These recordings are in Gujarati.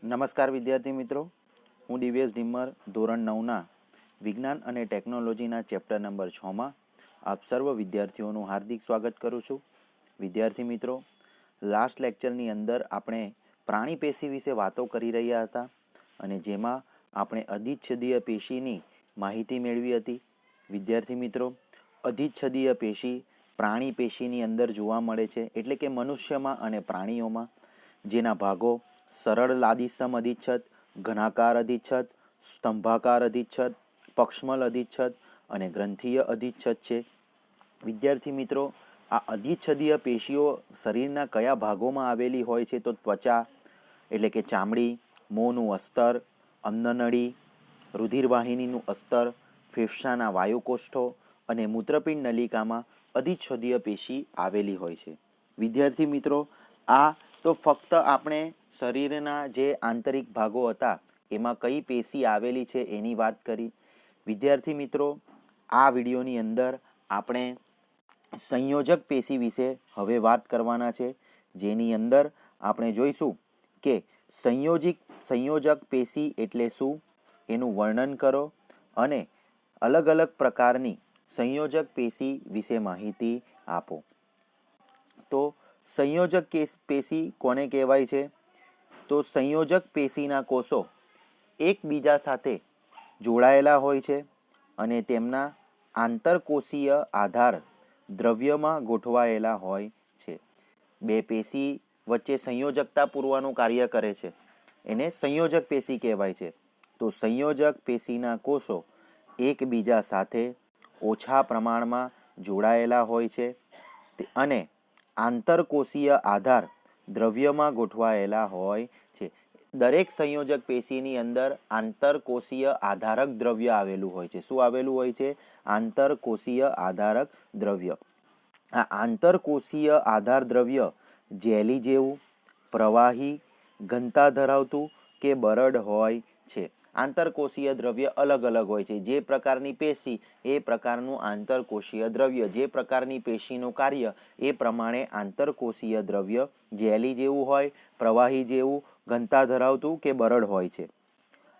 નમસ્કાર વિદ્યાર્થી મિત્રો, હું દિવ્યેશ ઢીમ્મર ધોરણ 9ના વિજ્ઞાન અને ટેકનોલોજીના ચેપ્ટર નંબર 6માં આપ સર્વ વિદ્યાર્થીઓનું હાર્દિક સ્વાગત કરું છું. વિદ્યાર્થી મિત્રો, લાસ્ટ લેક્ચરની અંદર આપણે પ્રાણી પેશી વિશે વાતો કરી રહ્યા હતા અને જેમાં આપણે અધિચ્છદીય પેશીની માહિતી મેળવી હતી. વિદ્યાર્થી મિત્રો, અધિચ્છદીય પેશી પ્રાણી પેશીની અંદર જોવા મળે છે, એટલે કે મનુષ્યમાં અને પ્રાણીઓમાં, જેના ભાગો સરળ લાદીસમ અધિચ્છદ, ઘનાકાર અધિચ્છદ, સ્તંભાકાર અધિચ્છદ, પક્ષમલ અધિચ્છદ અને ગ્રંથીય અધિચ્છદ છે. વિદ્યાર્થી મિત્રો, આ અધિચ્છદીય પેશીઓ શરીરના કયા ભાગોમાં આવેલી હોય છે? તો ત્વચા એટલે કે ચામડી, મોંનું અસ્તર, અન્નનળી, રુધિરવાહિનીનું અસ્તર, ફેફસાના વાયુકોષ્ઠો અને મૂત્રપિંડ નલિકામાં અધિચ્છદીય પેશી આવેલી હોય છે. વિદ્યાર્થી મિત્રો, આ તો ફક્ત આપણે શરીરના જે આંતરિક ભાગો હતા એમાં કઈ પેશી આવેલી છે એની વાત કરી. વિદ્યાર્થી મિત્રો, આ વિડીયોની અંદર આપણે સંયોજક પેશી વિશે હવે વાત કરવાના છે, જેની અંદર આપણે જોઈશું કે સંયોજક પેશી એટલે શું, એનું વર્ણન કરો અને અલગ અલગ પ્રકારની સંયોજક પેશી વિશે માહિતી આપો. તો સંયોજક પેશી કોને કહેવાય છે? તો સંયોજક પેશીના કોષો એકબીજા સાથે જોડાયેલા હોય છે અને તેમના આંતરકોષીય આધાર દ્રવ્યમાં ગોઠવાયેલા હોય છે. બે પેશી વચ્ચે સંયોજકતા પૂરવાનું કાર્ય કરે છે, એને સંયોજક પેશી કહેવાય છે. તો સંયોજક પેશીના કોષો એકબીજા સાથે ઓછા પ્રમાણમાં જોડાયેલા હોય છે અને આંતરકોષીય આધાર દ્રવ્યમાં ગોઠવાયેલા હોય છે. દરેક સંયોજક પેશીની અંદર આંતરકોષીય આધારક દ્રવ્ય આવેલું હોય છે. શું આવેલું હોય છે? આંતરકોષીય આધારક દ્રવ્ય. આ આંતરકોષીય આધાર દ્રવ્ય જેલી જેવું, પ્રવાહી, ઘનતા ધરાવતું કે બરડ હોય છે. આંતરકોષીય દ્રવ્ય અલગ અલગ હોય છે. જે પ્રકારની પેશી એ પ્રકારનું આંતરકોષીય દ્રવ્ય, જે પ્રકારની પેશીનું કાર્ય એ પ્રમાણે આંતરકોષીય દ્રવ્ય જેલી જેવું હોય, પ્રવાહી જેવું, ઘનતા ધરાવતું કે બરડ હોય છે.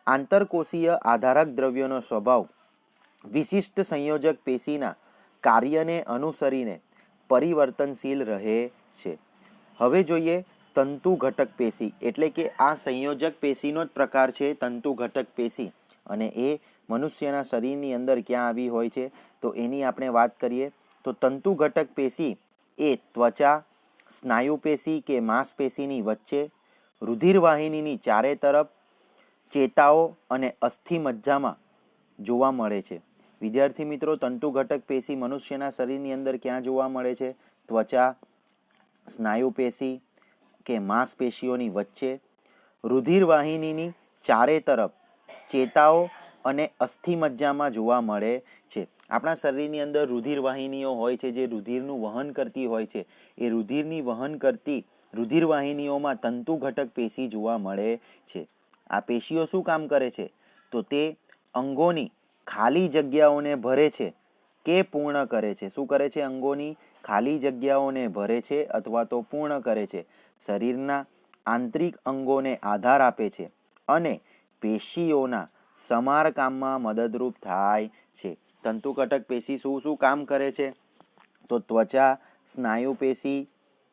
આંતરકોષીય આધારક દ્રવ્યનો સ્વભાવ વિશિષ્ટ સંયોજક પેશીના કાર્યને અનુસરીને પરિવર્તનશીલ રહે છે. હવે જોઈએ તંતુ ઘટક પેશી, એટલે કે આ સંયોજક પેશીનો જ પ્રકાર છે તંતુ ઘટક પેશી, અને એ મનુષ્યના શરીરની અંદર ક્યાં આવી હોય છે તો એની આપણે વાત કરીએ તો તંતુ ઘટક પેશી એ ત્વચા, સ્નાયુ પેશી કે માંસપેશીની વચ્ચે, રુધિરવાહિનીની ચારે તરફ, ચેતાઓ અને અસ્થિ મજ્જામાં જોવા મળે છે. વિદ્યાર્થી મિત્રો, તંતુ ઘટક પેશી મનુષ્યના શરીરની અંદર ક્યાં જોવા મળે છે? ત્વચા, સ્નાયુ પેશી કે માંસપેશીઓની વચ્ચે, રુધિરવાહિનીની ચારે તરફ, ચેતાઓ અને અસ્થિ મજ્જામાં જોવા મળે છે. આપણા શરીરની અંદર રુધિરવાહિનીઓ હોય છે જે રુધિરનું વહન કરતી હોય છે. એ રુધિરની વહન કરતી રુધિરવાહિનીઓમાં તંતુ ઘટક પેશી જોવા મળે છે. આ પેશીઓ શું કામ કરે છે? તો તે અંગોની ખાલી જગ્યાઓને ભરે છે કે પૂર્ણ કરે છે. શું કરે છે? અંગોની ખાલી જગ્યાઓને ભરે છે અથવા તો પૂર્ણ કરે છે. શરીરના આંતરિક અંગોને આધાર આપે છે અને પેશીઓના સમારકામમાં મદદરૂપ થાય છે. તંતુ ઘટક પેશી શું કામ કરે છે? તો ત્વચા, સ્નાયુ પેશી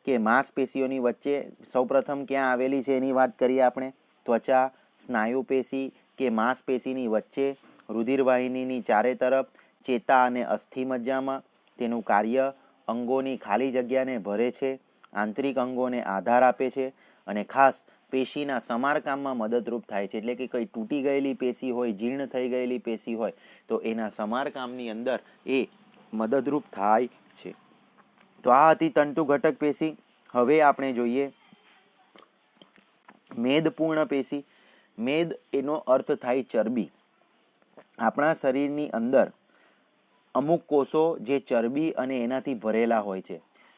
કે માંસપેશીઓની વચ્ચે સૌપ્રથમ ક્યાં આવેલી છે એની વાત કરીએ આપણે. ત્વચા, સ્નાયુ પેશી કે માંસપેશીની વચ્ચે, રુધિરવાહિનીની ચારે તરફ, ચેતા અને અસ્થિ મજ્જામાં. તેનું કાર્ય અંગોની ખાલી જગ્યાને ભરે છે, આંતરિક અંગોને આધાર આપે છે અને ખાસ પેશીના સમારકામમાં મદદરૂપ થાય છે. એટલે કે કંઈ તૂટી ગયેલી પેશી હોય, જીર્ણ થઈ ગયેલી પેશી હોય તો એના સમારકામની અંદર એ મદદરૂપ થાય છે. તો આ હતી તંતુ ઘટક પેશી. હવે આપણે જોઈએ મેદપૂર્ણ પેશી. મેદ એનો અર્થ થાય ચરબી. આપણા શરીરની અંદર અમુક કોષો જે ચરબી અને એનાથી ભરેલા હોય છે,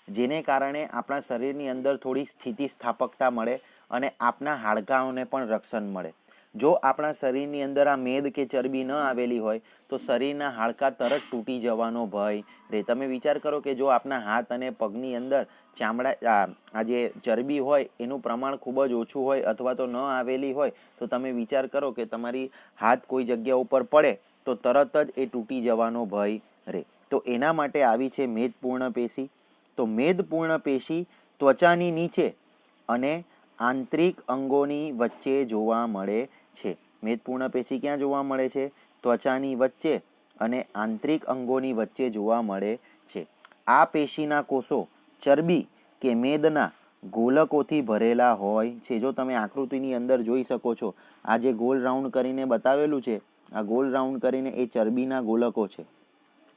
જેને કારણે આપણા શરીરની અંદર થોડી સ્થિતિસ્થાપકતા મળે અને આપણા હાડકાઓને પણ રક્ષણ મળે. જો આપણા શરીરની અંદર આ મેદ કે ચરબી ન આવેલી હોય તો શરીરના હાડકાં તરત તૂટી જવાનો ભય રહે. તમે વિચાર કરો કે જો આપણા હાથ અને પગની અંદર ચામડા આ જે ચરબી હોય એનું પ્રમાણ ખૂબ જ ઓછું હોય અથવા તો ન આવેલી હોય તો તમે વિચાર કરો કે તમારી હાથ કોઈ જગ્યા ઉપર પડે તો તરત જ એ તૂટી જવાનો ભય રહે. તો એના માટે આવી છે મેદપૂર્ણ પેશી. તો મેદપૂર્ણ પેશી ત્વચાની નીચે અને આંતરિક અંગોની વચ્ચે જોવા મળે છે. મેદપૂર્ણ પેશી ક્યાં જોવા મળે છે? ત્વચાની વચ્ચે અને આંતરિક અંગોની વચ્ચે જોવા મળે છે. આ પેશીના કોષો ચરબી કે મેદના ગોલકોથી ભરેલા હોય છે. જો તમે આકૃતિની અંદર જોઈ શકો છો, આ જે ગોલ રાઉન્ડ કરીને બતાવેલું છે, આ ગોલ રાઉન્ડ કરીને એ ચરબીના ગોલકો છે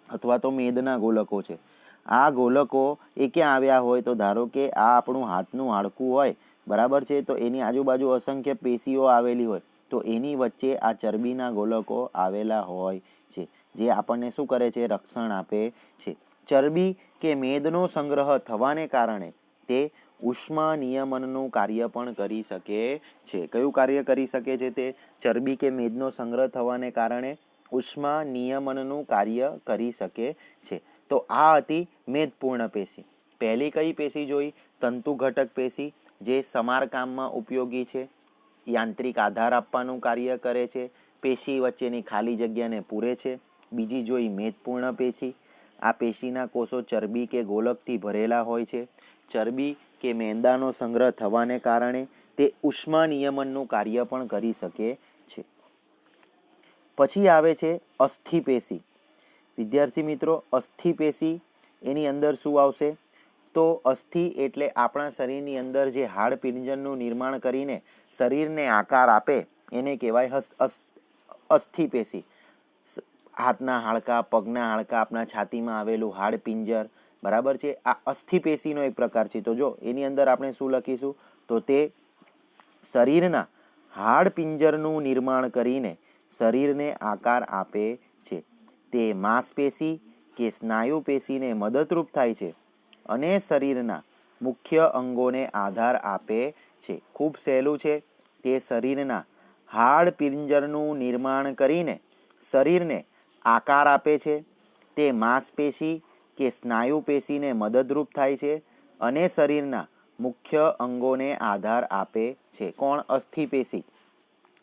અથવા તો મેદના ગોલકો છે. આ ગોલકો એ ક્યાં આવ્યા હોય? તો ધારો કે આ આપણું હાથનું હાડકું હોય, બરાબર છે, તો એની આજુબાજુ અસંખ્ય પેશીઓ આવેલી હોય તો એની વચ્ચે આ ચરબીના ગોલકો આવેલા હોય છે, જે આપણને શું કરે છે? રક્ષણ આપે છે. ચરબી કે મેદનો સંગ્રહ થવાને કારણે તે ઉષ્મા નિયમનનું કાર્ય પણ કરી શકે છે. કયું કાર્ય કરી શકે છે તે? ચરબી કે મેદનો સંગ્રહ થવાને કારણે ઉષ્મા નિયમનનું કાર્ય કરી શકે છે. તો આ હતી મેદપૂર્ણ પેશી. પહેલી કઈ પેશી જોઈ? તંતુ ઘટક પેશી, જે સમારકામમાં ઉપયોગી છે, યાંત્રિક આધાર આપવાનું કાર્ય કરે છે, પેશી વચ્ચેની ખાલી જગ્યાને પૂરે છે. બીજી જોઈ મેદપૂર્ણ પેશી. આ પેશીના કોષો ચરબી કે ગોલકથી ભરેલા હોય છે. ચરબી કે મેંદાનો સંગ્રહ થવાને કારણે તે ઉષ્મા નિયમનનું કાર્ય પણ કરી શકે છે. પછી આવે છે અસ્થિ પેશી. વિદ્યાર્થી મિત્રો, અસ્થિ પેશી એની અંદર શું આવશે? તો અસ્થિ એટલે આપણા શરીરની અંદર જે હાડપિંજરનું નિર્માણ કરીને શરીરને આકાર આપે એને કહેવાય અસ્થિ પેશી. હાથના હાડકાં, પગના હાડકાં, આપણા છાતીમાં આવેલું હાડપિંજર, બરાબર છે, આ અસ્થિ પેશીનો એક પ્રકાર છે. તો જો એની અંદર આપણે શું લખીશું? તો તે શરીરના હાડપિંજરનું નિર્માણ કરીને શરીરને આકાર આપે છે. તે માંસપેશી કે સ્નાયુ પેશીને મદદરૂપ થાય છે અને શરીરના મુખ્ય અંગોને આધાર આપે છે. ખૂબ સહેલું છે. તે શરીરના હાડપિંજરનું નિર્માણ કરીને શરીરને આકાર આપે છે. તે માંસપેશી કે સ્નાયુ પેશીને મદદરૂપ થાય છે અને શરીરના મુખ્ય અંગોને આધાર આપે છે. કોણ? અસ્થિ પેશી.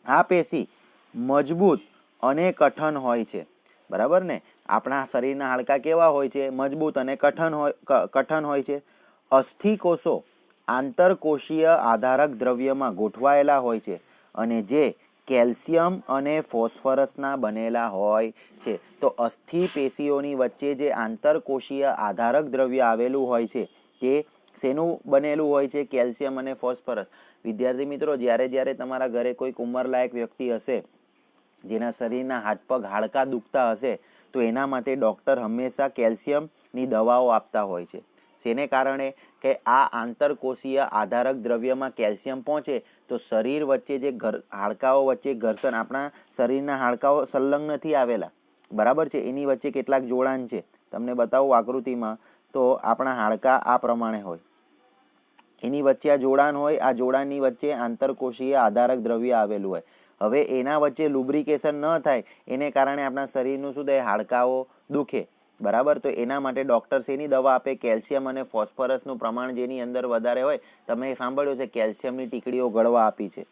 આ પેશી મજબૂત અને કઠણ હોય છે, બરાબર ને? આપણા શરીરના હાડકાં કેવા હોય છે? મજબૂત અને કઠણ હોય છે. અસ્થિ કોષો આંતરકોષીય આધારક દ્રવ્યમાં ગોઠવાયેલા હોય છે અને જે કેલ્શિયમ અને ફોસ્ફરસના બનેલા હોય છે. તો અસ્થિ પેશીઓની વચ્ચે જે આંતરકોષીય આધારક દ્રવ્ય આવેલું હોય છે તે શેનું બનેલું હોય છે? કેલ્શિયમ અને ફોસ્ફરસ. વિદ્યાર્થી મિત્રો, જ્યારે તમારા ઘરે કોઈક ઉંમરલાયક વ્યક્તિ હશે જેના શરીરના હાથ પગ હાડકાં દુખતા હશે તો એના માટે ડૉક્ટર હંમેશા કેલ્શિયમની દવાઓ આપતા હોય છે. જેને કારણે કે આ આંતરકોષીય આધારક દ્રવ્યમાં કેલ્શિયમ પહોંચે તો શરીર વચ્ચે જે હાડકાઓ વચ્ચે ઘર્ષણ, આપણા શરીરના હાડકાઓ સંલગ્ન નથી આવેલા, બરાબર છે, એની વચ્ચે કેટલાક જોડાણ છે. તમને બતાવું આકૃતિમાં. તો આપણા હાડકાં આ પ્રમાણે હોય, એની વચ્ચે આ જોડાણ હોય, આ જોડાણની વચ્ચે આંતરકોષીય આધારક દ્રવ્ય આવેલું હોય. હવે એના વચ્ચે લુબ્રિકેશન ન થાય એને કારણે આપણા શરીરનું શું થાય? હાડકાઓ દુખે, બરાબર. તો એના માટે ડૉક્ટર શેની દવા આપે? કેલ્શિયમ અને ફોસ્ફરસનું પ્રમાણ જેની અંદર વધારે હોય, તમે સાંભળ્યું છે કેલ્શિયમની ટીકડીઓ ગળવા આપી છે.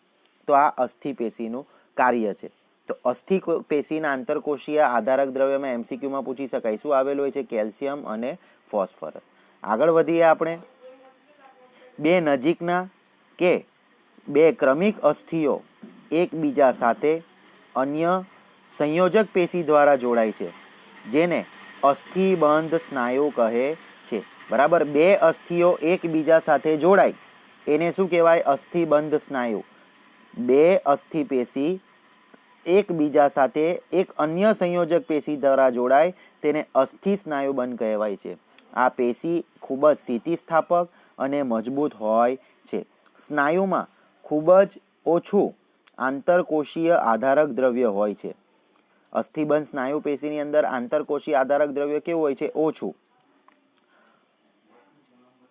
તો આ અસ્થિ પેશીનું કાર્ય છે. તો અસ્થિ પેશીના આંતરકોષીય આધારક દ્રવ્યમાં એમસીક્યુમાં પૂછી શકાય શું આવેલું હોય છે? કેલ્શિયમ અને ફોસ્ફરસ. આગળ વધીએ આપણે. બે નજીકના કે બે ક્રમિક અસ્થિઓ એકબીજા સાથે અન્ય સંયોજક પેશી દ્વારા જોડાય છે જેને અસ્થિબંધ સ્નાયુ કહે છે, બરાબર. બે અસ્થિઓ એકબીજા સાથે જોડાય એને શું કહેવાય? અસ્થિબંધ સ્નાયુ. બે અસ્થિ પેશી એકબીજા સાથે એક અન્ય સંયોજક પેશી દ્વારા જોડાય તેને અસ્થિ સ્નાયુબંધ કહેવાય છે. આ પેશી ખૂબ જ સ્થિતિસ્થાપક અને મજબૂત હોય છે. સ્નાયુમાં ખૂબ જ ઓછું આંતરકોષીય આધારક દ્રવ્ય હોય છે. અસ્થિબંધ સ્નાયુ પેશીની અંદર આંતરકોષીય આધારક દ્રવ્ય કેવું હોય છે? ઓછું.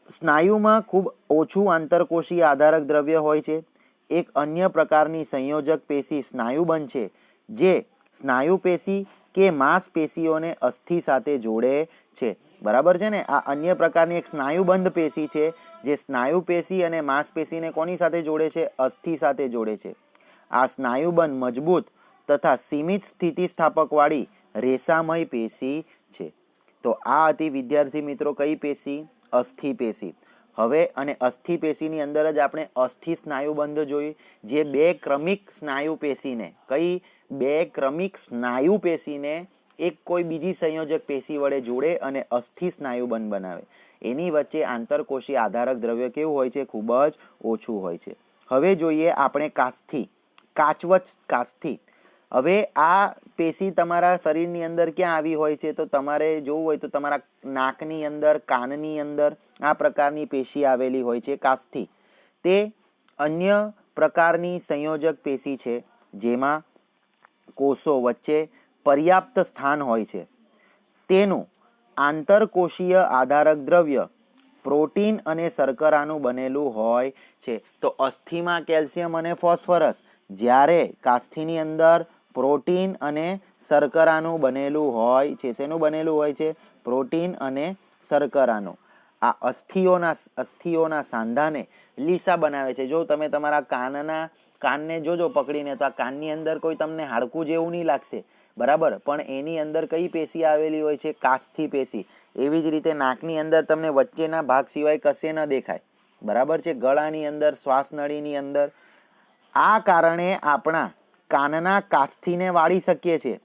સ્નાયુમાં ખૂબ ઓછું આંતરકોષીય આધારક દ્રવ્ય હોય છે. એક અન્ય પ્રકારની સંયોજક પેશી સ્નાયુબંધ છે, જે સ્નાયુ પેશી કે માંસપેશીઓને અસ્થિ સાથે જોડે છે. બરાબર છે ને? આ અન્ય પ્રકારની એક સ્નાયુબંધ પેશી છે, જે સ્નાયુ પેશી અને માંસપેશીને કોની સાથે જોડે છે? અસ્થિ સાથે જોડે છે. આ સ્નાયુબંધ મજબૂત તથા સીમિત સ્થિતિસ્થાપકવાળી રેસામય પેશી છે. તો આ હતી વિદ્યાર્થી મિત્રો કઈ પેશી? અસ્થિ પેશી. હવે અને અસ્થિ પેશીની અંદર જ આપણે અસ્થિ સ્નાયુબંધ જોઈ, જે બે ક્રમિક સ્નાયુ પેશીને બે ક્રમિક સ્નાયુ પેશીને એક કોઈ બીજી સંયોજક પેશી વડે જોડે અને અસ્થિ સ્નાયુબંધ બનાવે. એની વચ્ચે આંતરકોશી આધારક દ્રવ્ય કેવું હોય છે? ખૂબ જ ઓછું હોય છે. હવે જોઈએ આપણે કાચવચ કાસ્થિ. હવે આ પેશી તમારા શરીરની અંદર ક્યાં આવી હોય છે? તો તમારે જોવું હોય તો તમારા નાકની અંદર, કાનની અંદર આ પ્રકારની પેશી આવેલી હોય છે, કાસ્થિ. તે અન્ય પ્રકારની સંયોજક પેશી છે, જેમાં કોષો વચ્ચે પર્યાપ્ત સ્થાન હોય છે. તેનું આંતરકોશીય આધારક દ્રવ્ય પ્રોટીન અને શર્કરાનું બનેલું હોય છે. તો અસ્થિમાં કેલ્શિયમ અને ફોસ્ફરસ, જ્યારે કાસ્થિની અંદર પ્રોટીન અને શર્કરાનું બનેલું હોય છે. શેનું બનેલું હોય છે? પ્રોટીન અને શર્કરાનું. આ અસ્થિઓના સાંધાને લીસા બનાવે છે. જો તમે તમારા કાનને જોજો પકડીને, તો આ કાનની અંદર કોઈ તમને હાડકું જેવું નહીં લાગશે, બરાબર, પણ એની અંદર કઈ પેશી આવેલી હોય છે? કાસ્થિ પેશી. એવી જ રીતે નાકની અંદર તમને વચ્ચેના ભાગ સિવાય કશે ન દેખાય, બરાબર છે, ગળાની અંદર, શ્વાસનળીની અંદર. આ કારણે આપણા કાનના કાસ્થિને વાળી શકીએ છીએ,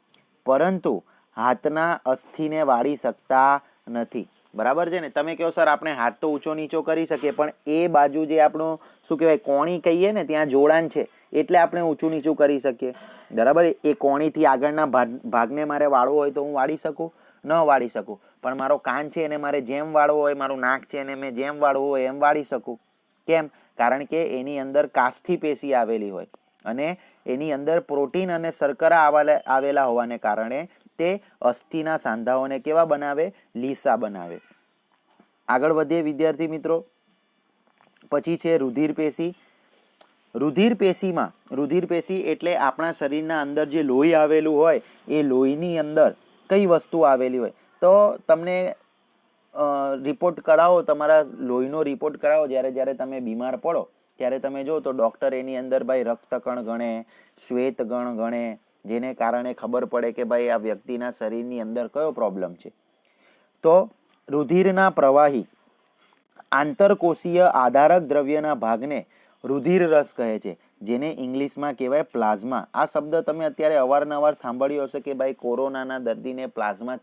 પરંતુ હાથના અસ્થિને વાળી શકતા નથી. બરાબર છે ને? તમે કહો સર આપણે હાથ તો ઊંચો નીચો કરી શકીએ, પણ એ બાજુ જે આપણું શું કહેવાય કોણી કહીએ ને, ત્યાં જોડાણ છે, એટલે આપણે ઊંચું નીચું કરી શકીએ. બરાબર? એ કોણીથી આગળના ભાગને મારે વાળવો હોય તો હું વાળી શકું? ન વાળી શકું. પણ મારો કાન છે એને મારે જેમ વાળવો હોય, મારું નાક છે એને મેં જેમ વાળવું હોય એમ વાળી શકું. કેમ? કારણ કે એની અંદર કાસ્થિ પેશી આવેલી હોય અને એની અંદર પ્રોટીન અને શર્કરા આવેલા હોવાને કારણે તે અસ્થિના સાંધાઓને કેવા બનાવે? લીસા બનાવે. આગળ વધીએ વિદ્યાર્થી મિત્રો. પછી છે રુધિર પેશી. રુધિર પેશી એટલે આપણા શરીરના અંદર જે લોહી આવેલું હોય, એ લોહીની અંદર કઈ વસ્તુ આવેલી હોય? તો તમને રિપોર્ટ કરાવો, તમારા લોહીનો રિપોર્ટ કરાવો. જ્યારે તમે બીમાર પડો ત્યારે તમે જો તો ડૉક્ટર એની અંદર ભાઈ રક્તકણ ગણે, શ્વેતકણ ગણે, જેને કારણે ખબર પડે કે ભાઈ આ વ્યક્તિના શરીરની અંદર કયો પ્રોબ્લેમ છે. તો રુધિરના પ્રવાહી આંતરકોશીય આધારક દ્રવ્યના ભાગને રુધિર રસ કહે છે, જેને ઇંગ્લિશમાં કહેવાય પ્લાઝમા. આ શબ્દ તમે અત્યારે અવારનવાર સાંભળ્યો હશે કે ભાઈ કોરોનાના દર્દીને પ્લાઝમા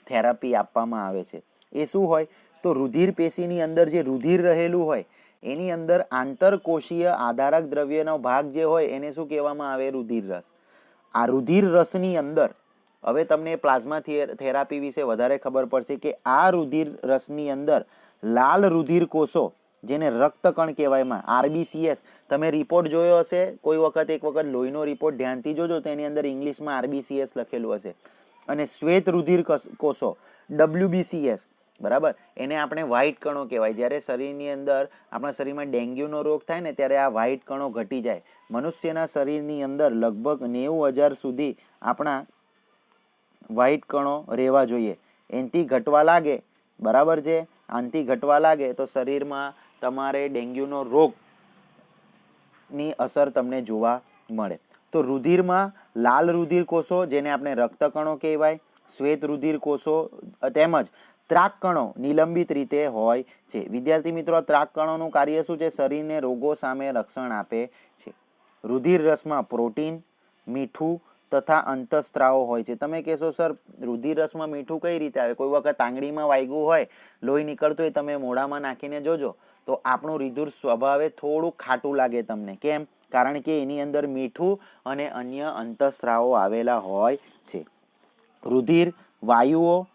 થેરાપી આપવામાં આવે છે. એ શું હોય? તો રુધિર પેશીની અંદર જે રુધિર રહેલું હોય એની અંદર આંતરકોશીય આધારક દ્રવ્યનો ભાગ જે હોય એને શું કહેવામાં આવે? રુધિર રસ. આ રુધિર રસની અંદર હવે તમને પ્લાઝમા થેરાપી વિશે વધારે ખબર પડશે કે આ રુધિર રસની અંદર લાલ રુધિર કોષો, જેને રક્તકણ કહેવાયમાં, આરબીસીએસ, તમે રિપોર્ટ જોયો હશે કોઈ વખત, એક વખત લોહીનો રિપોર્ટ ધ્યાનથી જોજો તો એની અંદર ઇંગ્લિશમાં આરબીસીએસ લખેલું હશે. અને શ્વેત રુધિર કોષો, ડબલ્યુબીસીએસ, બરાબર, એને આપણે વ્હાઇટ કણો કહેવાય. જ્યારે શરીરની અંદર આપણા શરીરમાં ડેન્ગ્યુનો રોગ થાય ને ત્યારે આ વ્હાઇટ કણો ઘટી જાય. મનુષ્યના શરીરની અંદર લગભગ 90,000 સુધી આપણા વ્હાઇટ કણો રહેવા જોઈએ. એનાથી ઘટવા લાગે, બરાબર છે, આનાથી ઘટવા લાગે તો શરીરમાં તમારે ડેન્ગ્યુનો રોગની અસર તમને જોવા મળે. તો રુધિરમાં લાલ રુધિર કોષો, જેને આપણે રક્તકણો કહેવાય, શ્વેત રુધિર કોષો તેમજ ત્રાક કણો નિલંબિત રીતે હોય છે. વિદ્યાર્થી મિત્રો, ત્રાક કણોનું કાર્ય શું છે? શરીરને રોગો સામે રક્ષણ આપે છે. રુધિર રસમાં પ્રોટીન, મીઠું તથા અંતઃસ્ત્રાવો હોય છે. તમે કહેશો સર રુધિર રસમાં મીઠું કઈ રીતે આવે? કોઈ વખત આંગળીમાં વાગ્યું હોય, લોહી નીકળતું હોય, તમે મોઢામાં નાખીને જોજો તો આપણું રુધિર સ્વભાવે થોડું ખાટું લાગે તમને. કેમ? કારણ કે એની અંદર મીઠું અને અન્ય અંતઃસ્ત્રાવો આવેલા હોય છે. રુધિર વાયુઓ,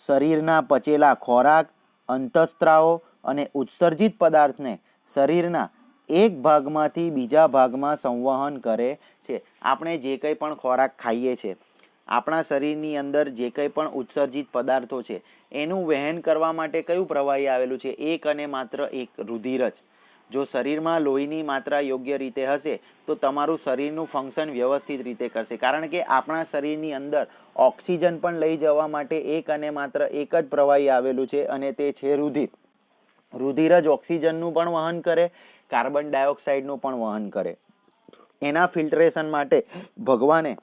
શરીરના પચેલા ખોરાક, અંતઃસ્ત્રાવો અને ઉત્સર્જિત પદાર્થને શરીરના એક ભાગમાંથી બીજા ભાગમાં સંવહન કરે છે. આપણે જે કંઈ પણ ખોરાક ખાઈએ છીએ, આપણા શરીરની અંદર જે કંઈ પણ ઉત્સર્જિત પદાર્થો છે એનું વહેન કરવા માટે કયું પ્રવાહી આવેલું છે? એક અને માત્ર એક, રુધિર જ. જો શરીરમાં લોહીની માત્રા યોગ્ય રીતે હશે તો તમારું શરીરનું ફંક્શન વ્યવસ્થિત રીતે કરશે, કારણ કે આપણા શરીરની અંદર ઓક્સિજન પણ લઈ જવા માટે એક અને માત્ર એક જ પ્રવાહી આવેલું છે, અને તે છે રુધિર. રુધિર જ ઓક્સિજનનું પણ વહન કરે, કાર્બન ડાયોક્સાઇડનું પણ વહન કરે. એના ફિલ્ટરેશન માટે ભગવાને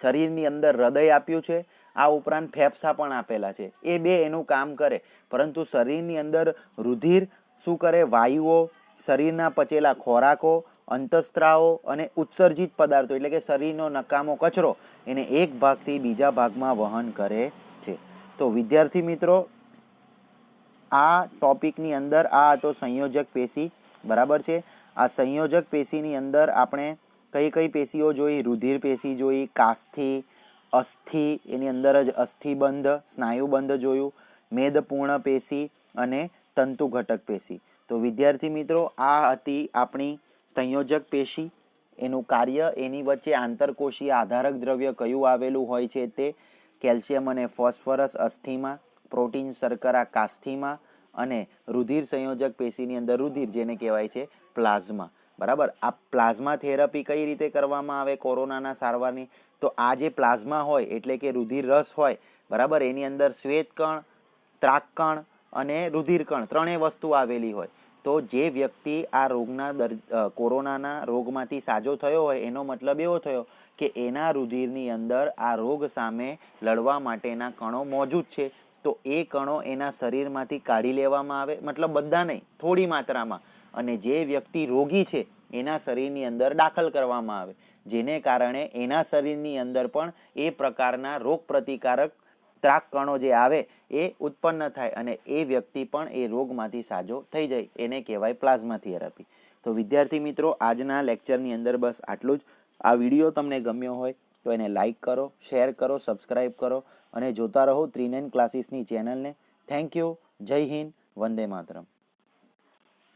શરીરની અંદર હૃદય આપ્યું છે, આ ઉપરાંત ફેફસા પણ આપેલા છે. એ બે એનું કામ કરે, પરંતુ શરીરની અંદર રુધિર શું કરે? વાયુઓ, શરીરના પચેલા ખોરાકો, અંતઃસ્ત્રાવો અને ઉત્સર્જિત પદાર્થો એટલે કે શરીરનો નકામો કચરો એને એક ભાગથી બીજા ભાગમાં વહન કરે છે. તો વિદ્યાર્થી મિત્રો, આ ટોપિકની અંદર આ હતો સંયોજક પેશી, બરાબર છે. આ સંયોજક પેશીની અંદર આપણે કઈ કઈ પેશીઓ જોઈ? રુધિર પેશી જોઈ, કાસ્થી, અસ્થિ, એની અંદર જ અસ્થિબંધ, સ્નાયુબંધ જોયું, મેદપૂર્ણ પેશી અને તંતુ ઘટક પેશી. તો વિદ્યાર્થી મિત્રો, આ હતી આપણી સંયોજક પેશી, એનું કાર્ય, એની વચ્ચે આંતરકોષીય આધારક દ્રવ્ય કયું આવેલું હોય છે તે કેલ્શિયમ અને ફોસ્ફરસ અસ્થિમાં, પ્રોટીન શર્કરા કાસ્થીમાં, અને રુધિર સંયોજક પેશીની અંદર રુધિર, જેને કહેવાય છે પ્લાઝમા. બરાબર. આ પ્લાઝમા થેરપી કઈ રીતે કરવામાં આવે કોરોનાના સારવારની? તો આ જે પ્લાઝમા હોય એટલે કે રુધિર રસ હોય, બરાબર, એની અંદર શ્વેતકણ, ત્રાકકણ અને રુધિરકણ ત્રણેય વસ્તુ આવેલી હોય. તો જે વ્યક્તિ આ રોગના કોરોનાના રોગમાંથી સાજો થયો હોય એનો મતલબ એવો થયો કે એના રુધિરની અંદર આ રોગ સામે લડવા માટેના કણો મોજૂદ છે. તો એ કણો એના શરીરમાંથી કાઢી લેવામાં આવે, મતલબ બધા નહીં, થોડી માત્રામાં, અને જે વ્યક્તિ રોગી છે એના શરીરની અંદર દાખલ કરવામાં આવે, જેને કારણે એના શરીરની અંદર પણ એ પ્રકારના રોગ પ્રતિકારક ત્રાક કણો જે આવે એ ઉત્પન્ન થાય અને એ વ્યક્તિ પણ એ રોગમાંથી સાજો થઈ જાય. એને કહેવાય પ્લાઝમા થેરપી. તો વિદ્યાર્થી મિત્રો, આજના લેક્ચરની અંદર બસ આટલું જ. આ વિડીયો તમને ગમ્યો હોય તો એને લાઈક કરો, શેર કરો, સબસ્ક્રાઈબ કરો અને જોતા રહો 3-9 ક્લાસીસની ચેનલને. Thank you. જય હિન્દ. વંદે માતરમ.